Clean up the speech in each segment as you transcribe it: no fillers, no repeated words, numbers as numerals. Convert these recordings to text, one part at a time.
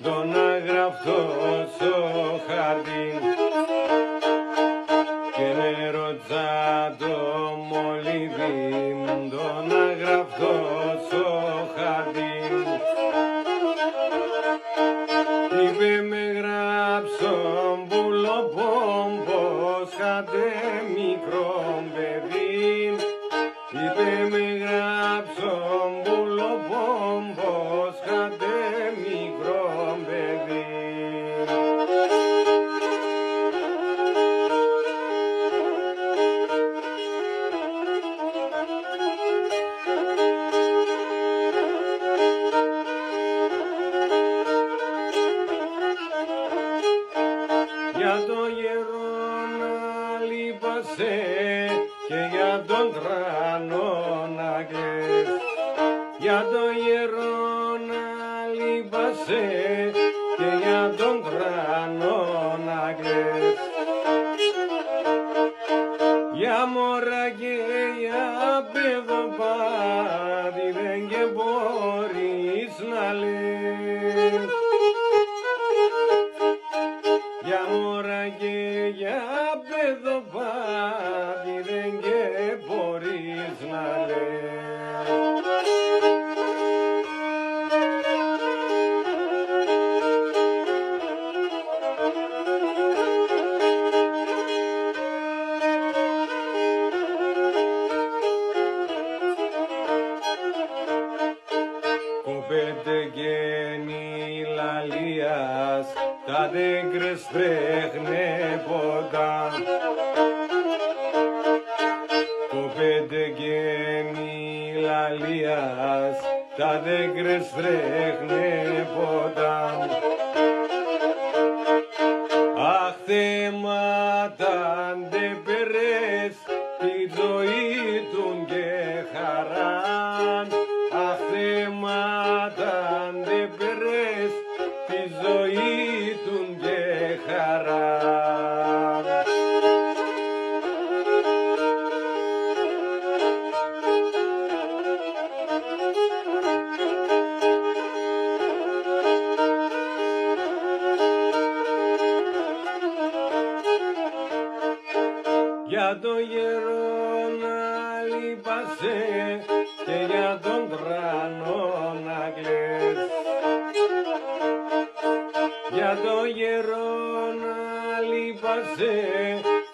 τον αγραφτό στο χαρτί και νεροτζά το μολύβι τον αγραφτό στο χαρτί είπε με γράψον πουλοπόμπος χάτε μικρό παιδί είπε με γράψον πουλοπόμπος χάτε μικρό παιδί. Για το γερό να λείπασαι και για τον τρανό να κλαις. Για το γερό να λείπασαι και για τον τρανό να κλαις. Για μωρά και για παιδοπάτι δεν και μπορείς να λες. Για μωρά και για παιδοπάτι δεν και μπορείς να λες. Κοπέτε γέννη λαλίας, τα δέγκρες τρέχνε ποτά. Κοπέτε γέννη λαλίας, τα δέγκρες τρέχνε ποτά. Αχ θέματα ντε περές, τη ζωή του και χαράν. Αχ θέματα ντε περές, τη ζωή του και χαράν. Για το γερό να λείπασαι και για τον τρανό να κλαις. Για το γερό να λείπασαι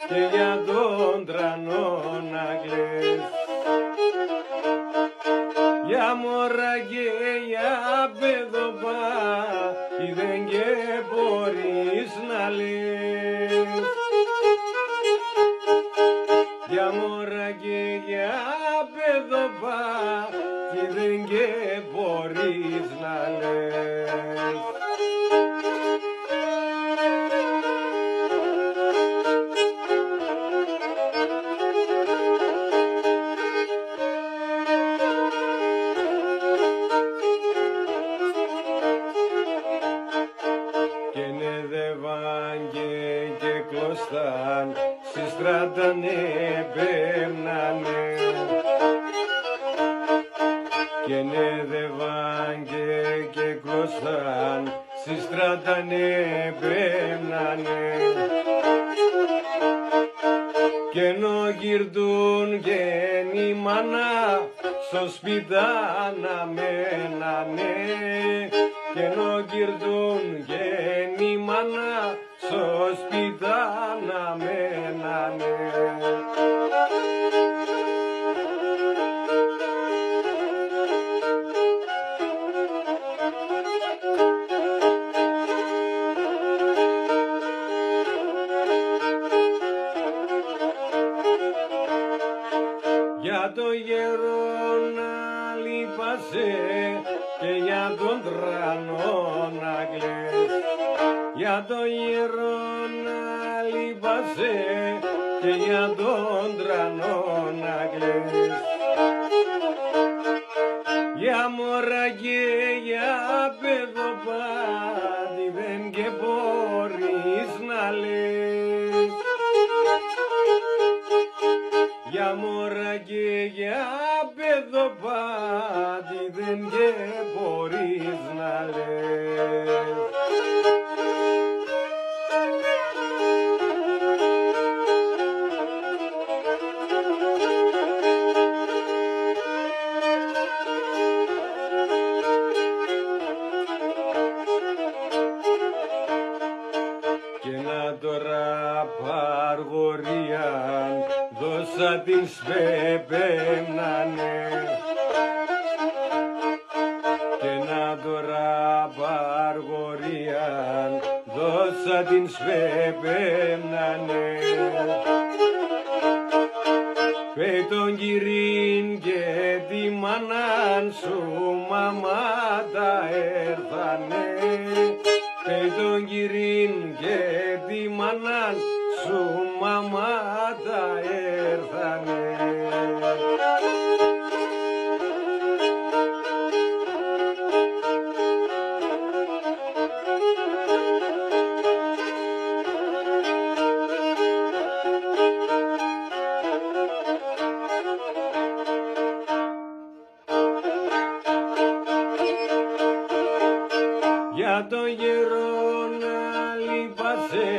και για τον τρανό να κλαις. Για μωρά και για παιδοπάτι δεν και μπορείς να λες. Για μωρά και για παιδοπάτι δεν και μπορείς να λες. Και νεδεύαν και κλωστάν, στη στράτα πέμνανε. Και νεδεύαν και κλωστάν, στη στράτα πέμνανε. Και ενώ γυρτούν γέννη μάνα, στο σπιτά να μένανε. Και ενώ γυρτούν γέννη μάνα, στο σπιτά να μένανε. Για το γέρο να λείπασαι και για τον τρανό να κλαις. Για το γέρο να λείπασαι και για τον τρανό να κλαις. Για μωρά και για παιδοπάτι δεν και μπορείς να λες. Για μωρά και για παιδοπάτι δεν και μπορείς να λες. Τώρα παργορία δώσα την σπεπέμνανε και να τώρα παργορία δώσα την σπεπέμνανε. Πε τον κυρίν και τη μανάν σου μαμάτα έρθανε. Πε τον κυρίν και τη μανάν σου μαμάτα έρθανε. Για τον γέρο να λείπασαι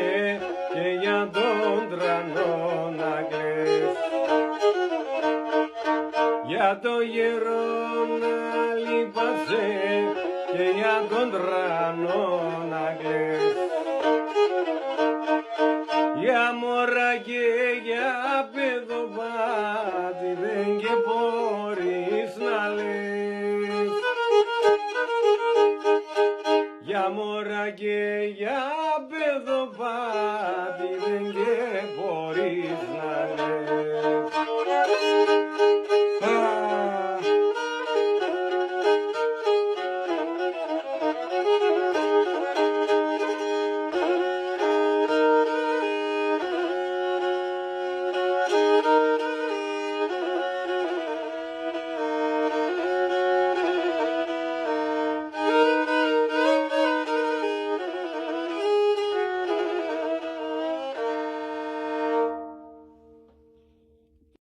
και για τον τρανό να κλαις. Για τον γέρο να λείπασαι και για τον τρανό να κλαις. Για μωρά και για παιδοπάτι δεν και μπορείς να λες. Για μωρά και για παιδοπάτι δεν και μπορείς